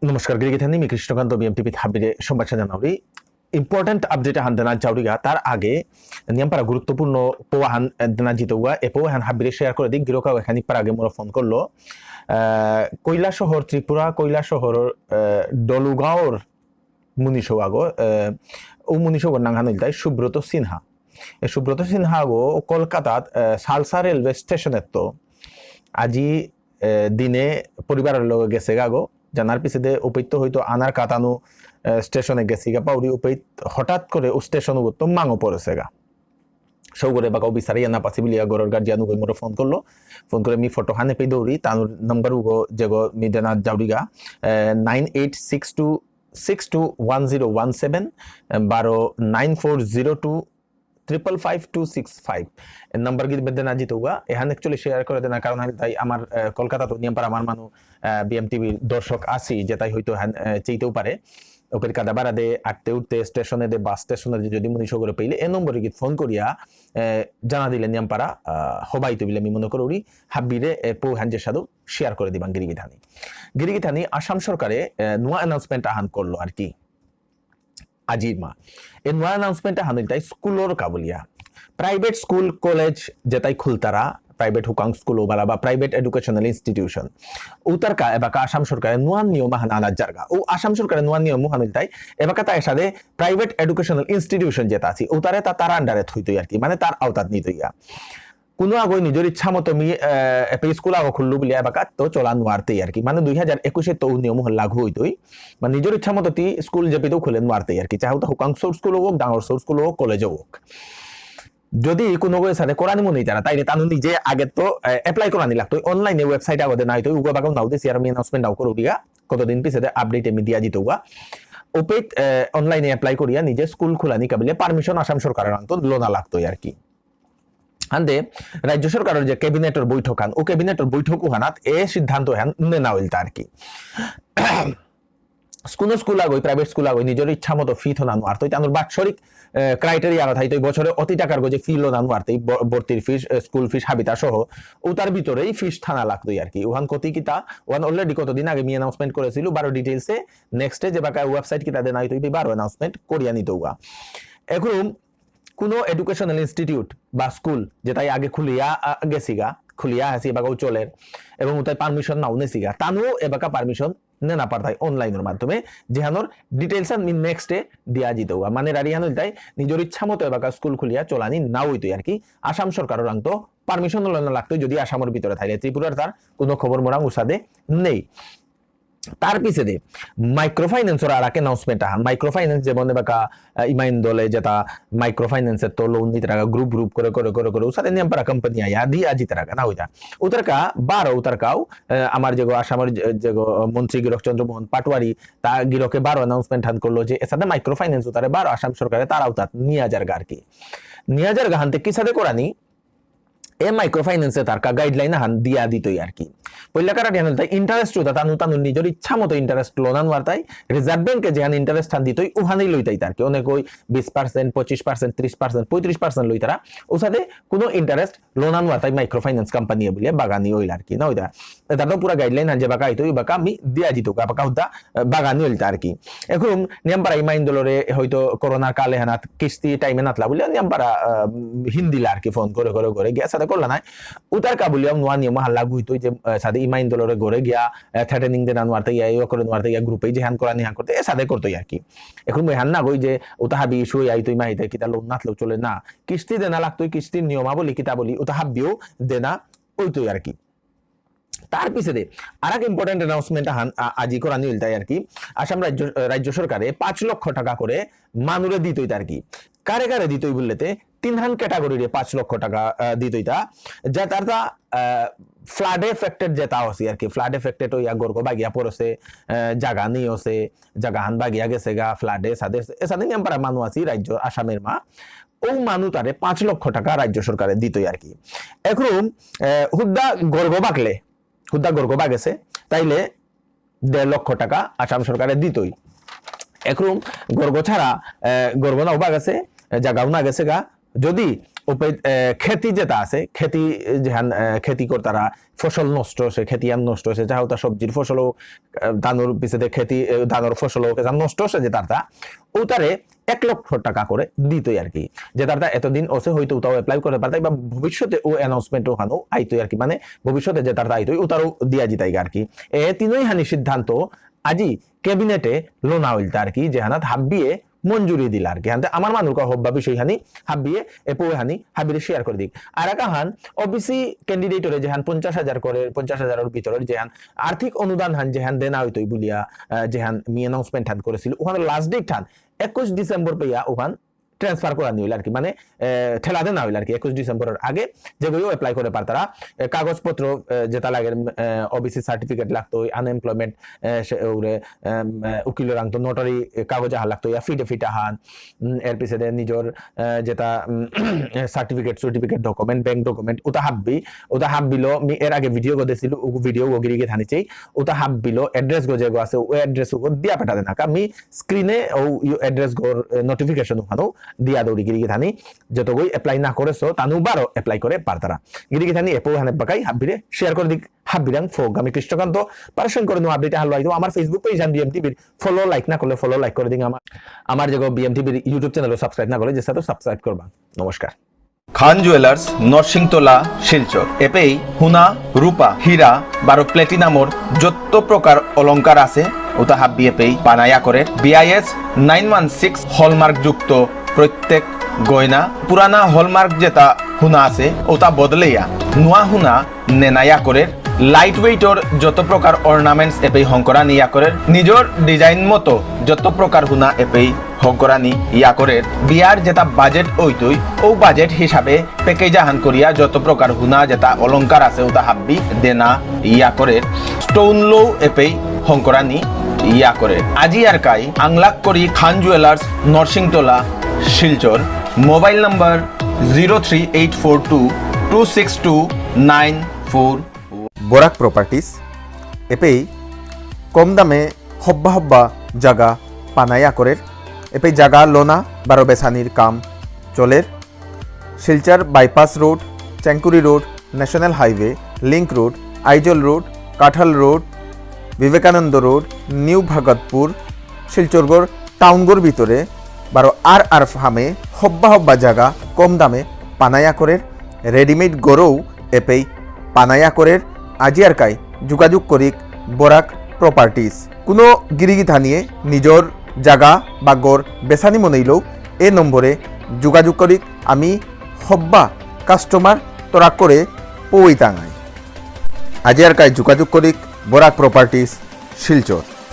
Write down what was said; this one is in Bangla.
নমস্কার গিরিগিথানি মি কৃষ্ণকান্ত বিএমটিপি হাবিরে সংবাদ জানাউরি ইম্পর্টেন্ট আপডেট হান দেনা জাউরিগা তার আগে নিয়মপারা গুরুত্বপূর্ণ পোয়াহান দেনা জিতৌগা এ পোয়াহান হাবিরে শেয়ার করে দিক গিরোকা এখানি পার আগে মোরা ফোন করলো কৈলা শহর ত্রিপুরা কৈলা শহর ডলুগাঁওর মুনিশো আগো ও মুনিশো নাঙ্গান তাই সুব্রত সিনহা সুব্রত সিনহা গো কলকাতাত সালসা রেলওয়ে স্টেশনের তো আজি দিনে পরিবারের লোক গেছে গাগো জানার পিছিয়ে উপৈত্য হয়তো আনার কাতানো স্টেশনে গেছি গা পাউরি উপৈত হঠাৎ করে ও স্টেশন তো মাঙো পড়েছে গা সৌ করে বা বিচারি না পাছি বলিয়া গরর গার্জিয়ান উগো মোর ফোন করলো ফোন করে মি ফটো হানে পেয়ে দৌড়ি তানুর নম্বর উগো যেগো মি দেনা জাউরিগা 9862621017 9402 55265 नंबर की देना जीत होगा यहाँ एक्चुअली शेयर कर देना कारण তাই আমার কলকাতা তো নিয়ম পার আমার মানু বিএমটিভির দর্শক আসি যেটাই হয়তো চাইতেও পারে ওপের কাদাবারা দে আটতে উঠতে স্টেশনে দে বাস স্টেশনে যদি মনীষ করে পেলে এই নম্বরে গিয়ে ফোন করিয়া জানা দিলে নিয়ম পারা হবাই তো বিলে আমি মনে করি হাবিরে পো হ্যান্ডের সাথে শেয়ার করে দিবান গিরিগিথানি আসাম সরকারে নোয়া অ্যানাউন্সমেন্ট আহান করলো আর কি আজির মা এই নয়া অ্যানাউন্সমেন্ট হানিল তাই স্কুলর কাবুলিয়া প্রাইভেট স্কুল কলেজ যেটাই খুলতারা প্রাইভেট হুকাং স্কুল বালা বা প্রাইভেট এডুকেশনাল ইনস্টিটিউশন উতার কা এবাকা আসাম সরকারের নোয়ান নিয়ম হান আনার জায়গা ও আসাম সরকারের নোয়ান নিয়ম হানিল তাই এবাকা তাই সাথে প্রাইভেট এডুকেশনাল ইনস্টিটিউশন যেটা আছে উতারে তার আন্ডারে থইতই আর কি মানে তার আওতাত নিতইয়া কোনো আগই নিজের ইচ্ছা মতো মি স্কুল আগো খুললু বলে এবাকা তো চলা নোয়ারতেই আর কি মানে 2021 তো নিয়ম লাগু হইতই মানে নিজের ইচ্ছা মতো তি স্কুল যেপিতেও খুলে নোয়ারতেই আর কি চাহে তো হুকাং সোর্স স্কুল হোক ডাঙর সোর্স স্কুল হোক কলেজও হোক যদি কোনো সাথে কোরআনি মনে তারা তাইলে তানু নিজে আগে তো অ্যাপ্লাই করানি লাগতো অনলাইনে ওয়েবসাইট আগতে নাই তো উগো বাগাও নাও দে সিআরএম অ্যানাউন্সমেন্ট দাও করো দিগা কতদিন পিছে আপডেট এমি দিয়া জিতোগা ওপেট অনলাইনে অ্যাপ্লাই করিয়া নিজে স্কুল খোলানি কাবিলে পারমিশন আসাম সরকারের আনতো লোনা লাগতো আর কি আন্দে রাজ্য সরকারের যে ক্যাবিনেটের বৈঠক হান ও ক্যাবিনেটের বৈঠক হানাত এ সিদ্ধান্ত হান না হইল আর কি স্কুল আগই প্রাইভেট স্কুল আগই নিজের ইচ্ছা মতো ফি থনানো আর তাই তানোর বাৎসরিক ক্রাইটেরিয়া থাই তো বছরে অতি টাকার গজে ফি লোনানো আর তাই ভর্তির ফিস স্কুল ফিস হাবিতা সহ ও তার ভিতরেই ফিস থানা লাগতোই আর কি ওখান কতি কিতা ওখান অলরেডি কতদিন আগে মি অ্যানাউন্সমেন্ট করেছিল 12 ডিটেইলসে নেক্সটে যে বাকা ওয়েবসাইট কিতা দেনা হইতো 12 অ্যানাউন্সমেন্ট করিয়া নিতোগা এখন কোনো এডুকেশনাল ইনস্টিটিউট বা স্কুল যেটাই আগে খুলিয়া আসি এবাকাও চলের এবং তাই পারমিশন নাও নেছিগা তানু এবাকা পারমিশন না পারতাই অনলাইনের মাধ্যমে যেহানোর ডিটেইলস আমি নেক্সটে দিয়া জিতোগা মানে রারিয়ানো তাই নিজের ইচ্ছা মতো এবাকা স্কুল খুলিয়া চলানি না হইতোই আর কি আসাম সরকারের আন্ত পারমিশন লাগতো যদি আসামের ভিতরে থাকে ত্রিপুরার তার কোনো খবর মোরাং উসাদে নেই তার পিছে মাইক্রোফাইন্যান্সের আর একটা অ্যানাউন্সমেন্ট আহান মাইক্রোফাইন্যান্স যেমন এবাকা ইমাইন দলে যেটা মাইক্রোফাইন্যান্সের তো লোন নিতে রাখা গ্রুপ করে উসাদে নিয়ম পারা কোম্পানি আয়া দি আজি তারা না হইতা উতারকা 12 উতারকাও আমার যেগো আসামের যেগো মন্ত্রী গিরক চন্দ্র মোহন পাটোয়ারি তা গিরকে 12 অ্যানাউন্সমেন্ট হান করলো যে এসাদে মাইক্রোফাইন্যান্স উতারে 12 আসাম সরকারে তার আওতাত নিয়া জায়গা আর কি নিয়া জায়গা হানতে কি সাথে করানি এ মাইক্রোফাইন্যান্সে তার গাইডলাইন হান দিয়া দিতই আর কি পয়লা কারা জানেন তাই ইন্টারেস্ট হতা তানু নিজের ইচ্ছা মতো ইন্টারেস্ট লোনান ওয়ারতাই রিজার্ভ ব্যাংকে যেহান ইন্টারেস্ট হান দিতই উহানেই লইতাই তার কি অনেক ওই 20% 25% 30% 35% লই তারা ও সাথে কোনো ইন্টারেস্ট লোনান ওয়ারতাই মাইক্রোফাইন্যান্স কোম্পানি বলে বাগানি হইল আর কি না ওইটা এটা তো পুরো গাইডলাইন হান যে বাকা হইতই বাকা আমি দিয়া দিত বাকা হুদা বাগানি হইল আর কি এখন নিয়মপাড়া ইমাইন দলরে হয়তো করোনার কালে হানাত কিস্তি টাইমে নাতলা বলে নিয়মপাড়া হিন্দিলা আর কি ফোন করে গিয়া সাথে করলা নাই উতার কাবুলিয়াম নোয়া নিয়ম হাল লাগু হইতো যে সাথে ইমাইন দলরে ঘরে গিয়া থ্রেটেনিং দে নানুয়ারতে গিয়া ইয়া করে নোয়ারতে গিয়া গ্রুপে যে হ্যান করা নিহান করতে এ সাথে করতোই আর কি এখন মই হান না কই যে ওটা হাবি ইস্যু আইতোই মাইতে কিতা লোন নাতলেও চলে না কিস্তি দেনা লাগতোই কিস্তির নিয়মাবলী কিতা বলি ওটা হাবিও দেনা ওইতোই আর কি তার পিছনে আর এক ইম্পর্টেন্ট অ্যানাউন্সমেন্ট আজি করা নিল তাই আর কি আসাম রাজ্য সরকারে 5 লক্ষ টাকা করে মানুরে দিতই তার কি কারে দিতই বললেতে 3 ক্যাটাগরিরে 5 লক্ষ টাকা দিতই তা যা তার ফ্লাড এফেক্টেড যেটা আছে আর কি ফ্লাড এফেক্টেড ওই গর্গ বাগিয়া পড়ছে জায়গা নিয়ে আছে জায়গা হান বাগিয়া গেছে গা ফ্লাডে সাদে নিয়মপাড়া মানুষ আছি রাজ্য আসামের মা ও মানু তারে 5 লক্ষ টাকা রাজ্য সরকারে দিতই আর কি এখন হুদ্দা গর্গ বাগেছে তাইলে 1.5 লক্ষ টাকা আসাম সরকারে দিতই এখন গর্গ ছাড়া গর্গ নাও বাগেছে জায়গাও না গেছে গা যদি ওপে খেতি যেটা আছে খেতি যেহান খেতি কর্তারা ফসল নষ্ট হয়েছে খেতি আর নষ্ট হয়েছে যাহা তা সবজির ফসলও ধানুর পিছনে খেতি ধানের ফসলও নষ্ট হয়েছে যে তারটা ওটারে 1 লক্ষ টাকা করে দিতই আর কি যে তারটা এতদিন ওসে হয়তো ওটাও অ্যাপ্লাই করতে পারতাই বা ভবিষ্যতে ও অ্যানাউন্সমেন্ট ওখানেও আইতই আর কি মানে ভবিষ্যতে যে তারটা আইতই ওটারও দিয়া জিতাই আর কি এ তিনই হানি সিদ্ধান্ত আজি ক্যাবিনেটে লোনা হইলতা আর কি যেহানাত হাব্বিয়ে মঞ্জুরি দিল আর কি হাতে আমার মানুষ হব্বা বিষয় হানি হাবিয়ে এপো হানি হাবিরে শেয়ার করে দিক আর একটা হান ওবিসি ক্যান্ডিডেটরে যেহান 50,000 করে 50,000 ভিতরে যেহান আর্থিক অনুদান হান যেহান দেনা হইতই বলিয়া যেহান মি অ্যানাউন্সমেন্ট হান করেছিল ওখানে লাস্ট ডেট হান 21 ডিসেম্বর পেয়া ওখান ট্রান্সফার করা নিল আর কি মানে ঠেলা দেনা হইল আর কি 21 ডিসেম্বরের আগে যেগুলো অ্যাপ্লাই করে পার তারা কাগজপত্র যেটা লাগে ওবিসি সার্টিফিকেট লাগতো আনএমপ্লয়মেন্ট উকিলের আংতো নোটারি কাগজ আহা লাগতো এফিডেভিট আহান এর পিছনে নিজের যেটা সার্টিফিকেট ডকুমেন্ট ব্যাংক ডকুমেন্ট ওটা হাববিল এর আগে ভিডিও গদেছিল ভিডিও গিরিগে থানিছেই ওটা হাববিল অ্যাড্রেস গো যেগো আছে ও অ্যাড্রেস গো দিয়া পাঠা দেনা আমি স্ক্রিনে ও অ্যাড্রেস গো নোটিফিকেশন ওখানো দিয়া দৌড়ি গিরিগে থানি যতগুই অ্যাপ্লাই না করেছো তানু বারো অ্যাপ্লাই করে পারতারা গিরিগে থানি এপো হানে বাকাই হাববিরে শেয়ার করে দিক হাববিরাং ফোক আমি কৃষ্ণকান্ত পারেশন করে নো আপডেট হালবাই তো আমার ফেসবুক পেজ জান বিএমটিভির ফলো লাইক না করলে ফলো লাইক করে দিন আমার যেগো বিএমটিভির ইউটিউব চ্যানেল সাবস্ক্রাইব না করলে যে সাথে সাবস্ক্রাইব করবা নমস্কার খান জুয়েলার্স নরসিংতলা শিলচর এপেই হুনা রূপা হীরা বারো প্লেটিনামর যত প্রকার অলংকার আছে ওটা হাব্বি এপেই বানায়া করে BIS 916 হলমার্ক যুক্ত প্রত্যেক গয়না পুরানা হলমার্ক যেটা হুনা আছে ওটা বদলেয়া নোয়া হুনা নেনায়া করে লাইট ওয়েটর যত প্রকার অর্নামেন্টস এপেই হংকরা নিয়া করে নিজের ডিজাইন মতো যত প্রকার হুনা এপেই হংকরানি ইয়া করে বিয়ার যেটা বাজেট ওইতই ও বাজেট হিসাবে প্যাকেজ আহান করিয়া যত প্রকার হুনা যেটা অলংকার আছে ওটা হাব্বি দেনা ইয়া করে স্টোন লো এপেই হংকরানি ইয়া করে আজি আর কাই আংলাক করি Khan jewellers Narsingtola Silchar mobile number 03842262944 Barak properties এপেই কম দামে হব্বা জাগা পানায়া করে এপেই জাগা লোনা বারো বেসানির কাম চলের Silchar bypass road Chenkuri road national highway link road Aizawl road Kathal road Vivekananda road new Bhagatpur শিলচরগড় টাউনগড় ভিতরে বারো আর ফার্মে হব্বা জাগা কম দামে পানায়া করে রেডিমেড গড়ও এপেই পানায়া করে আজি আর কাই যোগাযোগ করিক বরাক প্রপার্টিস কোনো গিরিগি থানিয়ে নিজের জাগা বা গড় বেসানি মনেইলেও এ নম্বরে যোগাযোগ করিক আমি হব্বা কাস্টমার তোরা করে পই টাঙাই আজি আর কাই যোগাযোগ করিক বরাক প্রপার্টিস শিলচর।